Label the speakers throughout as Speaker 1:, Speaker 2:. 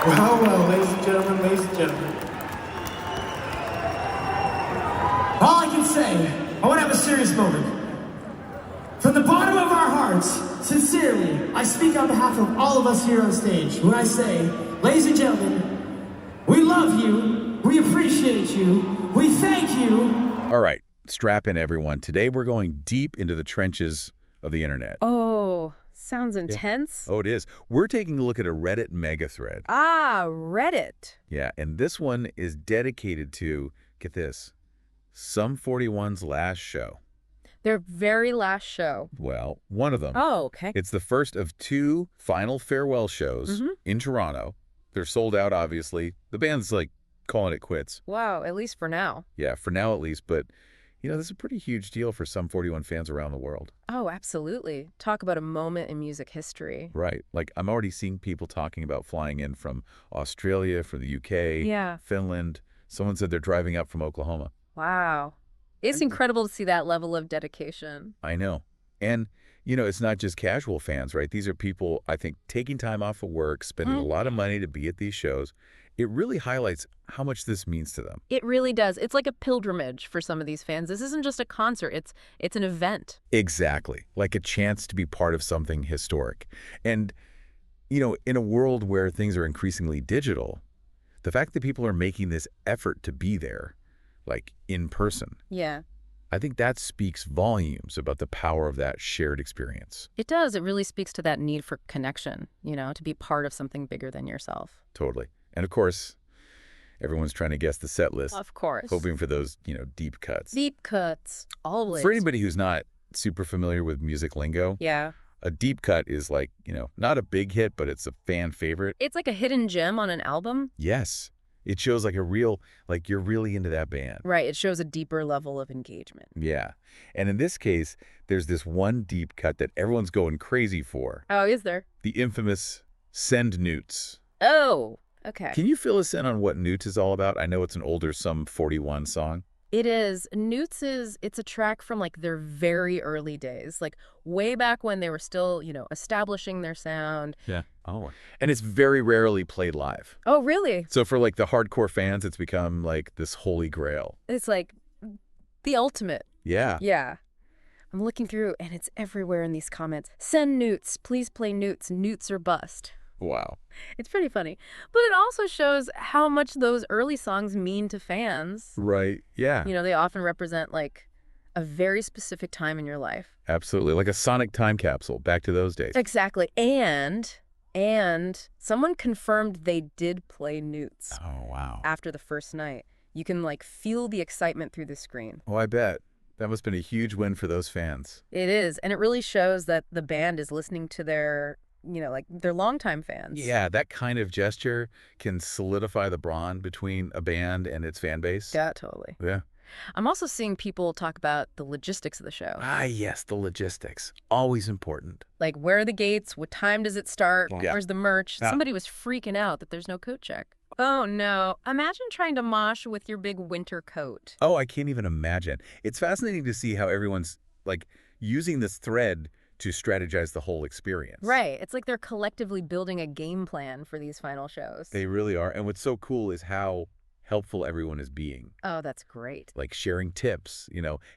Speaker 1: Well, ladies and gentlemen, all I can say, I want to have a serious moment. From the bottom of our hearts, sincerely, I speak on behalf of all of us here on stage when I say, ladies and gentlemen, we love you, we appreciate you, we thank you.
Speaker 2: All right, strap in, everyone. Today we're going deep into the trenches of the internet.
Speaker 3: Oh, sounds intense.
Speaker 2: Oh, it is. We're taking a look at a Reddit mega thread.
Speaker 3: Ah, Reddit.
Speaker 2: Yeah, and this one is dedicated to, get this, Sum 41's last show.
Speaker 3: Their very last show.
Speaker 2: Well, one of them.
Speaker 3: Oh, okay.
Speaker 2: It's the first of 2 final farewell shows in Toronto. They're sold out, obviously. The band's like calling it quits.
Speaker 3: Wow, at least for now.
Speaker 2: Yeah, for now at least, but you know, this is a pretty huge deal for Sum 41 fans around the world.
Speaker 3: Oh, absolutely. Talk about a moment in music history.
Speaker 2: Right. Like, I'm already seeing people talking about flying in from Australia, from the UK,
Speaker 3: Yeah.
Speaker 2: Finland. Someone said they're driving up from Oklahoma.
Speaker 3: Wow. It's incredible to see that level of dedication.
Speaker 2: I know. And, you know, it's not just casual fans, right? These are people, I think, taking time off of work, spending a lot of money to be at these shows. It really highlights how much this means to them.
Speaker 3: It really does. It's like a pilgrimage for some of these fans. This isn't just a concert. It's an event.
Speaker 2: Exactly. Like a chance to be part of something historic. And, you know, in a world where things are increasingly digital, the fact that people are making this effort to be there, like in person,
Speaker 3: Yeah.
Speaker 2: I think that speaks volumes about the power of that shared experience.
Speaker 3: It does. It really speaks to that need for connection, to be part of something bigger than yourself.
Speaker 2: Totally. And of course, everyone's trying to guess the set list,
Speaker 3: Of course.
Speaker 2: hoping for those, deep cuts.
Speaker 3: Deep cuts. Always.
Speaker 2: For anybody who's not super familiar with music lingo,
Speaker 3: Yeah.
Speaker 2: a deep cut is like, not a big hit, but it's a fan favorite.
Speaker 3: It's like a hidden gem on an album.
Speaker 2: Yes. It shows like you're really into that band.
Speaker 3: Right. It shows a deeper level of engagement.
Speaker 2: Yeah. And in this case, there's this one deep cut that everyone's going crazy for.
Speaker 3: Oh, is there?
Speaker 2: The infamous Send Newts.
Speaker 3: Oh, okay.
Speaker 2: Can you fill us in on what Newts is all about? I know it's an older Sum 41 song.
Speaker 3: It is. Newts it's a track from like their very early days, like way back when they were still, establishing their sound.
Speaker 2: Yeah. Oh. And it's very rarely played live.
Speaker 3: Oh, really?
Speaker 2: So for like the hardcore fans, it's become like this holy grail.
Speaker 3: It's like the ultimate.
Speaker 2: Yeah.
Speaker 3: Yeah. I'm looking through and it's everywhere in these comments. Send Newts. Please play Newts. Newts or bust.
Speaker 2: Wow.
Speaker 3: It's pretty funny. But it also shows how much those early songs mean to fans.
Speaker 2: Right. Yeah.
Speaker 3: They often represent like a very specific time in your life.
Speaker 2: Absolutely. Like a sonic time capsule back to those days.
Speaker 3: Exactly. And someone confirmed they did play Newts
Speaker 2: Oh, wow.
Speaker 3: after the first night. You can like feel the excitement through the screen.
Speaker 2: Oh, I bet. That must have been a huge win for those fans.
Speaker 3: It is. And it really shows that the band is listening to their their longtime fans.
Speaker 2: Yeah, that kind of gesture can solidify the bond between a band and its fan base.
Speaker 3: Yeah, totally.
Speaker 2: Yeah.
Speaker 3: I'm also seeing people talk about the logistics of the show.
Speaker 2: Ah, yes, the logistics. Always important.
Speaker 3: Like, where are the gates? What time does it start?
Speaker 2: Yeah.
Speaker 3: Where's the merch?
Speaker 2: Yeah.
Speaker 3: Somebody was freaking out that there's no coat check. Oh, no. Imagine trying to mosh with your big winter coat.
Speaker 2: Oh, I can't even imagine. It's fascinating to see how everyone's, like, using this thread to strategize the whole experience.
Speaker 3: Right. It's like they're collectively building a game plan for these final shows.
Speaker 2: They really are. And what's so cool is how helpful everyone is being.
Speaker 3: Oh, that's great.
Speaker 2: Like sharing tips,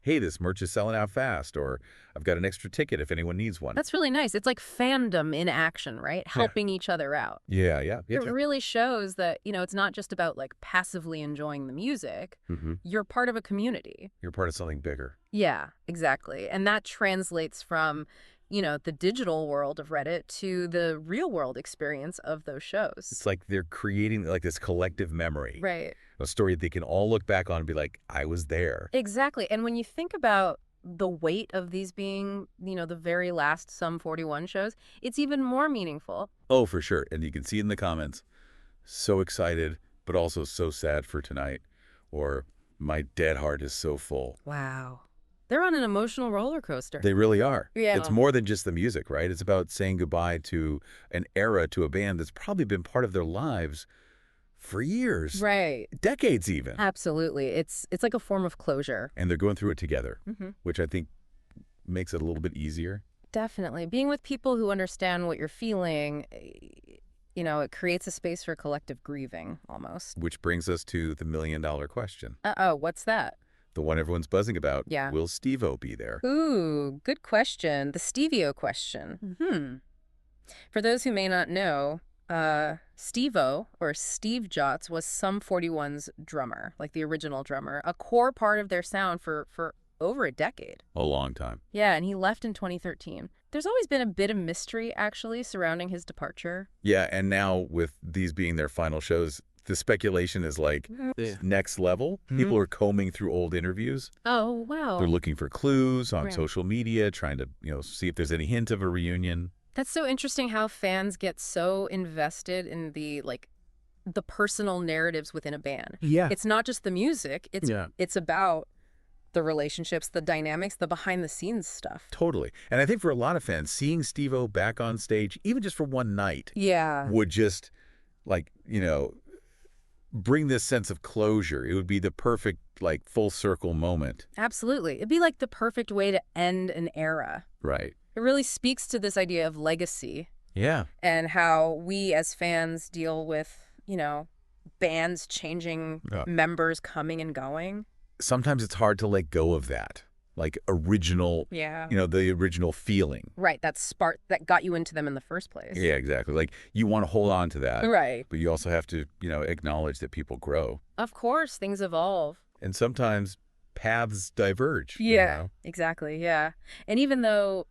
Speaker 2: hey, this merch is selling out fast, or I've got an extra ticket if anyone needs one.
Speaker 3: That's really nice. It's like fandom in action, right? Helping each other out.
Speaker 2: Yeah.
Speaker 3: It really shows that, it's not just about like passively enjoying the music.
Speaker 2: Mm-hmm.
Speaker 3: You're part of a community.
Speaker 2: You're part of something bigger.
Speaker 3: Yeah, exactly. And that translates from, the digital world of Reddit to the real world experience of those shows.
Speaker 2: It's like they're creating like this collective memory.
Speaker 3: Right.
Speaker 2: A story they can all look back on and be like, I was there.
Speaker 3: Exactly. And when you think about the weight of these being, the very last Sum 41 shows, it's even more meaningful.
Speaker 2: Oh, for sure. And you can see in the comments, so excited, but also so sad for tonight. Or my dead heart is so full.
Speaker 3: Wow. They're on an emotional roller coaster.
Speaker 2: They really are.
Speaker 3: Yeah.
Speaker 2: It's more than just the music, right? It's about saying goodbye to an era, to a band that's probably been part of their lives for years.
Speaker 3: Right.
Speaker 2: Decades even.
Speaker 3: Absolutely. It's like a form of closure.
Speaker 2: And they're going through it together,
Speaker 3: Mm-hmm.
Speaker 2: which I think makes it a little bit easier.
Speaker 3: Definitely. Being with people who understand what you're feeling, it creates a space for collective grieving, almost.
Speaker 2: Which brings us to the million-dollar question.
Speaker 3: Uh-oh, what's that?
Speaker 2: The one everyone's buzzing about.
Speaker 3: Yeah.
Speaker 2: Will Steve-O be there?
Speaker 3: Ooh, good question. The Stevie-O question. For those who may not know, Steve-O, or Steve Jotz, was Sum 41's drummer, like the original drummer, a core part of their sound for over a decade.
Speaker 2: A long time.
Speaker 3: Yeah, and he left in 2013. There's always been a bit of mystery, actually, surrounding his departure.
Speaker 2: Yeah, and now with these being their final shows, the speculation is like next level. People are combing through old interviews.
Speaker 3: Oh, wow.
Speaker 2: They're looking for clues on
Speaker 3: Right.
Speaker 2: social media, trying to, see if there's any hint of a reunion.
Speaker 3: That's so interesting how fans get so invested in the personal narratives within a band.
Speaker 1: Yeah.
Speaker 3: It's not just the music.
Speaker 1: Yeah.
Speaker 3: It's about the relationships, the dynamics, the behind-the-scenes stuff.
Speaker 2: Totally. And I think for a lot of fans, seeing Steve-O back on stage, even just for one night,
Speaker 3: Yeah.
Speaker 2: would just, bring this sense of closure. It would be the perfect, full circle moment.
Speaker 3: Absolutely. It'd be like the perfect way to end an era.
Speaker 2: Right.
Speaker 3: It really speaks to this idea of legacy
Speaker 2: Yeah.
Speaker 3: and how we as fans deal with, bands changing,
Speaker 2: Yeah.
Speaker 3: members coming and going.
Speaker 2: Sometimes it's hard to let go of that, original,
Speaker 3: Yeah.
Speaker 2: the original feeling.
Speaker 3: Right, that spark that got you into them in the first place.
Speaker 2: Yeah, exactly. You want to hold on to that.
Speaker 3: Right.
Speaker 2: But you also have to, acknowledge that people grow.
Speaker 3: Of course, things evolve.
Speaker 2: And sometimes paths diverge.
Speaker 3: Exactly, yeah. And even though,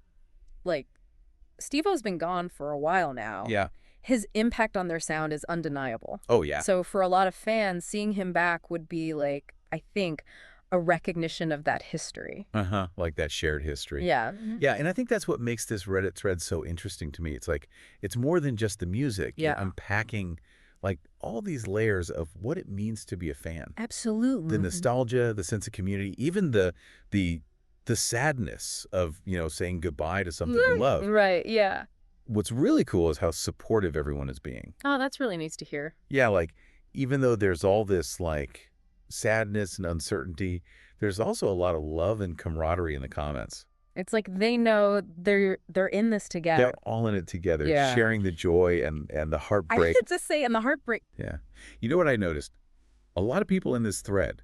Speaker 3: Steve-O's been gone for a while now,
Speaker 2: Yeah.
Speaker 3: his impact on their sound is undeniable.
Speaker 2: Oh, yeah.
Speaker 3: So for a lot of fans, seeing him back would be, I think, a recognition of that history.
Speaker 2: Uh-huh. Like that shared history.
Speaker 3: Yeah.
Speaker 2: Yeah, and I think that's what makes this Reddit thread so interesting to me. It's it's more than just the music. You're
Speaker 3: Yeah.
Speaker 2: unpacking all these layers of what it means to be a fan.
Speaker 3: Absolutely.
Speaker 2: The nostalgia, the sense of community, even the sadness of, saying goodbye to something you love.
Speaker 3: Right, yeah.
Speaker 2: What's really cool is how supportive everyone is being.
Speaker 3: Oh, that's really nice to hear.
Speaker 2: Yeah, even though there's all this sadness and uncertainty, there's also a lot of love and camaraderie in the comments.
Speaker 3: It's like they know they're in this together.
Speaker 2: They're all in it together,
Speaker 3: Yeah.
Speaker 2: sharing the joy and the
Speaker 3: I
Speaker 2: heartbreak.
Speaker 3: had to say, and the heartbreak.
Speaker 2: Yeah. You know what I noticed? A lot of people in this thread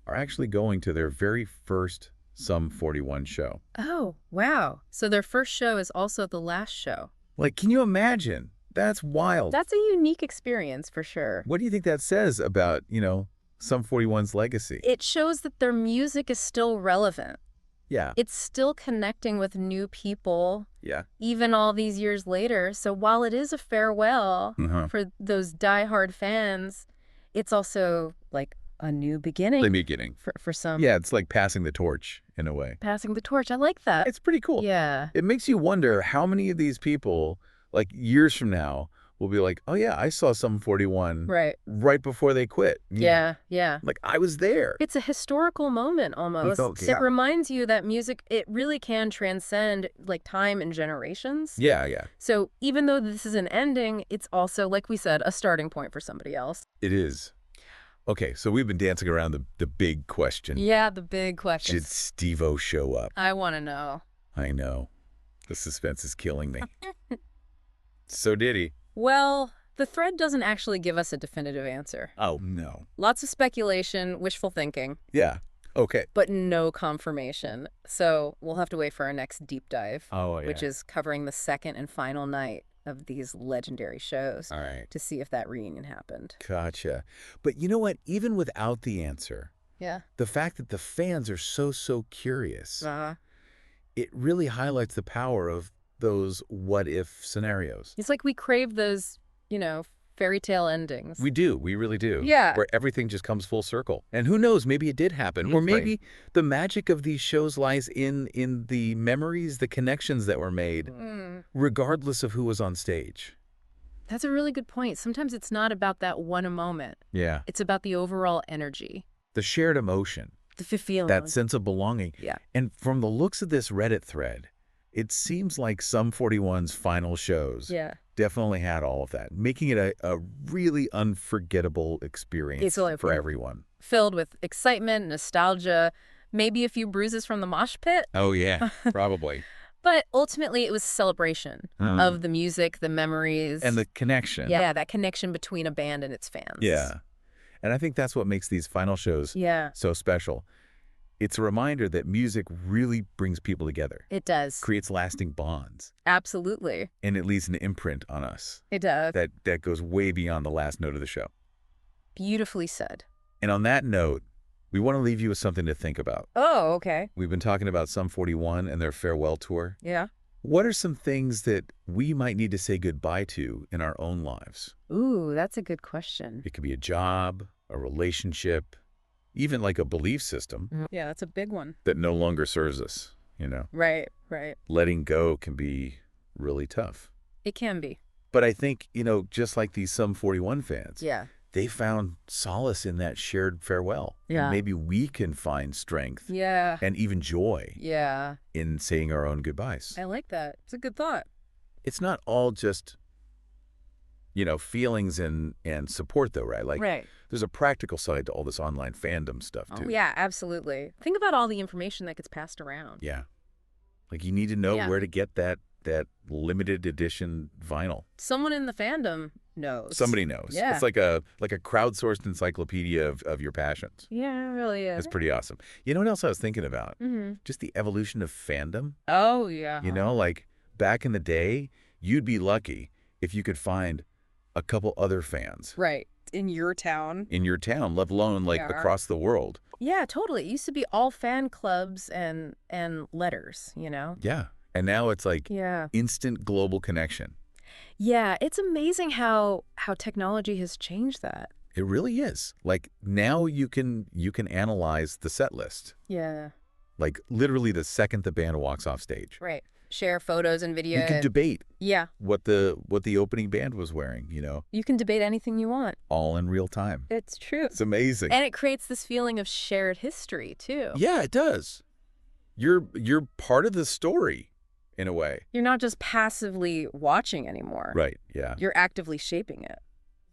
Speaker 2: are actually going to their very first Sum 41 show.
Speaker 3: Oh, wow. So their first show is also the last show.
Speaker 2: Can you imagine? That's wild.
Speaker 3: That's a unique experience for sure.
Speaker 2: What do you think that says about, Sum 41's legacy?
Speaker 3: It shows that their music is still relevant.
Speaker 2: Yeah.
Speaker 3: It's still connecting with new people,
Speaker 2: Yeah.
Speaker 3: even all these years later. So while it is a farewell
Speaker 2: Uh-huh.
Speaker 3: for those diehard fans, it's also a new beginning
Speaker 2: The beginning.
Speaker 3: for some.
Speaker 2: Yeah, it's like passing the torch in a way.
Speaker 3: Passing the torch. I like that.
Speaker 2: It's pretty cool.
Speaker 3: Yeah.
Speaker 2: It makes you wonder how many of these people, years from now, will be like, oh yeah, I saw Sum 41
Speaker 3: Right.
Speaker 2: before they quit.
Speaker 3: Yeah. Yeah.
Speaker 2: I was there.
Speaker 3: It's a historical moment almost.
Speaker 2: Okay, yeah.
Speaker 3: It reminds you that music, it really can transcend time and generations.
Speaker 2: Yeah, yeah.
Speaker 3: So even though this is an ending, it's also, like we said, a starting point for somebody else.
Speaker 2: It is. Okay, so we've been dancing around the big question.
Speaker 3: Yeah, the big question.
Speaker 2: Did Steve-O show up?
Speaker 3: I want to know.
Speaker 2: I know. The suspense is killing me. So did he?
Speaker 3: Well, the thread doesn't actually give us a definitive answer.
Speaker 2: Oh, no.
Speaker 3: Lots of speculation, wishful thinking,
Speaker 2: Yeah. Okay.
Speaker 3: but no confirmation. So we'll have to wait for our next deep dive,
Speaker 2: Oh, yeah.
Speaker 3: which is covering the second and final night of these legendary shows
Speaker 2: All right.
Speaker 3: to see if that reunion happened.
Speaker 2: Gotcha. But you know what? Even without the answer,
Speaker 3: Yeah.
Speaker 2: the fact that the fans are so curious,
Speaker 3: Uh-huh.
Speaker 2: it really highlights the power of those what-if scenarios.
Speaker 3: It's like we crave those, fairy tale endings.
Speaker 2: We do. We really do.
Speaker 3: Yeah.
Speaker 2: Where everything just comes full circle. And who knows, maybe it did happen. Or maybe the magic of these shows lies in the memories, the connections that were made, regardless of who was on stage.
Speaker 3: That's a really good point. Sometimes it's not about that one moment.
Speaker 2: Yeah.
Speaker 3: It's about the overall energy,
Speaker 2: The shared emotion,
Speaker 3: the feeling.
Speaker 2: that sense of belonging.
Speaker 3: Yeah.
Speaker 2: And from the looks of this Reddit thread, it seems like Sum 41's final shows
Speaker 3: Yeah.
Speaker 2: definitely had all of that, making it a really unforgettable experience
Speaker 3: It's like-
Speaker 2: for everyone.
Speaker 3: Filled with excitement, nostalgia, maybe a few bruises from the mosh pit.
Speaker 2: Oh, yeah, probably.
Speaker 3: But ultimately, it was a celebration of the music, the memories.
Speaker 2: And the connection.
Speaker 3: Yeah, that connection between a band and its fans.
Speaker 2: Yeah. And I think that's what makes these final shows so special. It's a reminder that music really brings people together.
Speaker 3: It does.
Speaker 2: Creates lasting bonds.
Speaker 3: Absolutely.
Speaker 2: And it leaves an imprint on us.
Speaker 3: It does.
Speaker 2: That goes way beyond the last note of the show.
Speaker 3: Beautifully said.
Speaker 2: And on that note, we want to leave you with something to think about.
Speaker 3: Oh, okay.
Speaker 2: We've been talking about Sum 41 and their farewell tour.
Speaker 3: Yeah.
Speaker 2: What are some things that we might need to say goodbye to in our own lives?
Speaker 3: Ooh, that's a good question.
Speaker 2: It could be a job, a relationship, even like a belief system
Speaker 3: Yeah, that's a big one.
Speaker 2: that no longer serves us, you know?
Speaker 3: Right, right.
Speaker 2: Letting go can be really tough.
Speaker 3: It can be.
Speaker 2: But I think, just like these Sum 41 fans,
Speaker 3: Yeah.
Speaker 2: they found solace in that shared farewell.
Speaker 3: Yeah.
Speaker 2: And maybe we can find strength
Speaker 3: Yeah.
Speaker 2: and even joy
Speaker 3: Yeah.
Speaker 2: in saying our own goodbyes.
Speaker 3: I like that. It's a good thought.
Speaker 2: It's not all just, feelings and support though, right? Like
Speaker 3: Right.
Speaker 2: there's a practical side to all this online fandom stuff too.
Speaker 3: Oh, yeah, absolutely. Think about all the information that gets passed around.
Speaker 2: Yeah. Like you need to know
Speaker 3: Yeah.
Speaker 2: where to get that limited edition vinyl.
Speaker 3: Someone in the fandom knows.
Speaker 2: Somebody knows.
Speaker 3: Yeah.
Speaker 2: It's like a crowdsourced encyclopedia of your passions.
Speaker 3: Yeah, it really is.
Speaker 2: It's pretty awesome. You know what else I was thinking about?
Speaker 3: Mm-hmm.
Speaker 2: Just the evolution of fandom.
Speaker 3: Oh, yeah.
Speaker 2: Like back in the day, you'd be lucky if you could find a couple other fans
Speaker 3: Right. In your town.
Speaker 2: in your town, let alone like
Speaker 3: Yeah.
Speaker 2: across the world.
Speaker 3: Yeah, totally. It used to be all fan clubs and letters,
Speaker 2: Yeah. And now it's like
Speaker 3: Yeah.
Speaker 2: instant global connection.
Speaker 3: Yeah, it's amazing how technology has changed that.
Speaker 2: It really is. Like now you can analyze the set list.
Speaker 3: Yeah.
Speaker 2: Like literally the second the band walks off stage.
Speaker 3: Right. Share photos and video.
Speaker 2: You can debate
Speaker 3: Yeah.
Speaker 2: what the opening band was wearing,
Speaker 3: You can debate anything you want.
Speaker 2: all in real time.
Speaker 3: It's true.
Speaker 2: It's amazing.
Speaker 3: And it creates this feeling of shared history, too.
Speaker 2: Yeah, it does. You're part of the story in a way.
Speaker 3: You're not just passively watching anymore.
Speaker 2: Right. Yeah.
Speaker 3: You're actively shaping it.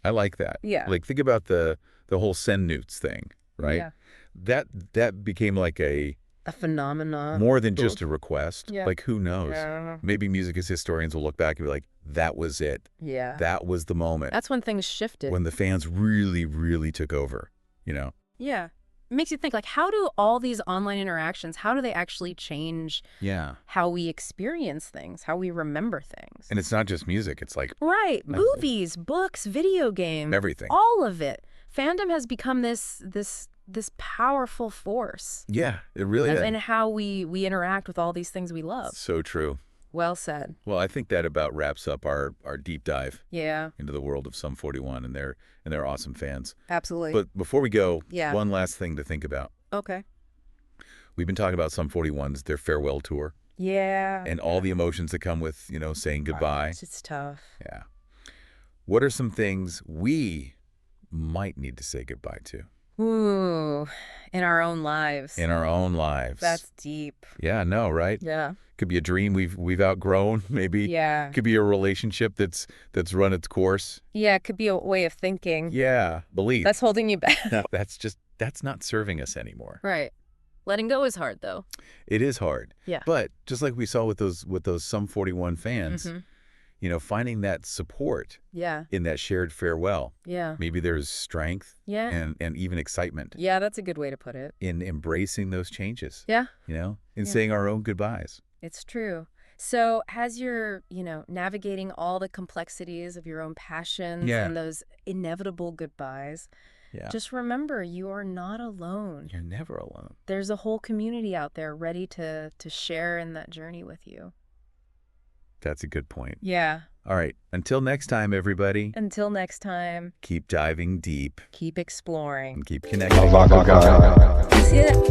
Speaker 2: I like that.
Speaker 3: Yeah.
Speaker 2: Like think about the whole send newts thing, right?
Speaker 3: Yeah.
Speaker 2: That became like a
Speaker 3: A phenomenon.
Speaker 2: more than just a request.
Speaker 3: Yeah.
Speaker 2: Like who knows?
Speaker 3: Yeah.
Speaker 2: Maybe music historians will look back and be like, that was it.
Speaker 3: Yeah.
Speaker 2: That was the moment
Speaker 3: That's when things shifted.
Speaker 2: when the fans really, really took over,
Speaker 3: Yeah. It makes you think, like, how do all these online interactions, how do they actually change
Speaker 2: Yeah.
Speaker 3: how we experience things, how we remember things?
Speaker 2: And it's not just music. It's like
Speaker 3: Right. Movies, books, video games.
Speaker 2: everything.
Speaker 3: All of it. Fandom has become this powerful force
Speaker 2: Yeah, it really is.
Speaker 3: in how we interact with all these things we love.
Speaker 2: So true.
Speaker 3: Well said.
Speaker 2: Well, I think that about wraps up our deep dive
Speaker 3: Yeah,
Speaker 2: into the world of Sum 41 and their awesome fans.
Speaker 3: absolutely.
Speaker 2: But before we go,
Speaker 3: Yeah.
Speaker 2: one last thing to think about.
Speaker 3: Okay.
Speaker 2: We've been talking about Sum 41's, their farewell tour,
Speaker 3: Yeah.
Speaker 2: and all the emotions that come with, saying goodbye.
Speaker 3: It's tough.
Speaker 2: Yeah. What are some things we might need to say goodbye to
Speaker 3: Ooh, in our own lives.
Speaker 2: in our own lives?
Speaker 3: That's deep.
Speaker 2: Yeah, no, right?
Speaker 3: Yeah.
Speaker 2: Could be a dream we've outgrown, maybe.
Speaker 3: Yeah.
Speaker 2: Could be a relationship that's run its course.
Speaker 3: Yeah, it could be a way of thinking.
Speaker 2: Yeah, belief.
Speaker 3: That's holding you back.
Speaker 2: That's not serving us anymore.
Speaker 3: Right. Letting go is hard, though.
Speaker 2: It is hard.
Speaker 3: Yeah.
Speaker 2: But just like we saw with those Sum 41 fans, finding that support
Speaker 3: Yeah.
Speaker 2: in that shared farewell.
Speaker 3: Yeah.
Speaker 2: Maybe there's strength
Speaker 3: Yeah.
Speaker 2: and even excitement
Speaker 3: Yeah, that's a good way to put it.
Speaker 2: in embracing those changes,
Speaker 3: Yeah.
Speaker 2: in
Speaker 3: Yeah.
Speaker 2: saying our own goodbyes.
Speaker 3: It's true. So as you're, navigating all the complexities of your own passions
Speaker 2: Yeah.
Speaker 3: and those inevitable goodbyes,
Speaker 2: Yeah.
Speaker 3: just remember you are not alone.
Speaker 2: You're never alone.
Speaker 3: There's a whole community out there ready to share in that journey with you.
Speaker 2: That's a good point.
Speaker 3: Yeah.
Speaker 2: All right. Until next time, everybody,
Speaker 3: Until next time,
Speaker 2: keep diving deep
Speaker 3: keep exploring.
Speaker 2: and keep connecting.
Speaker 3: See ya.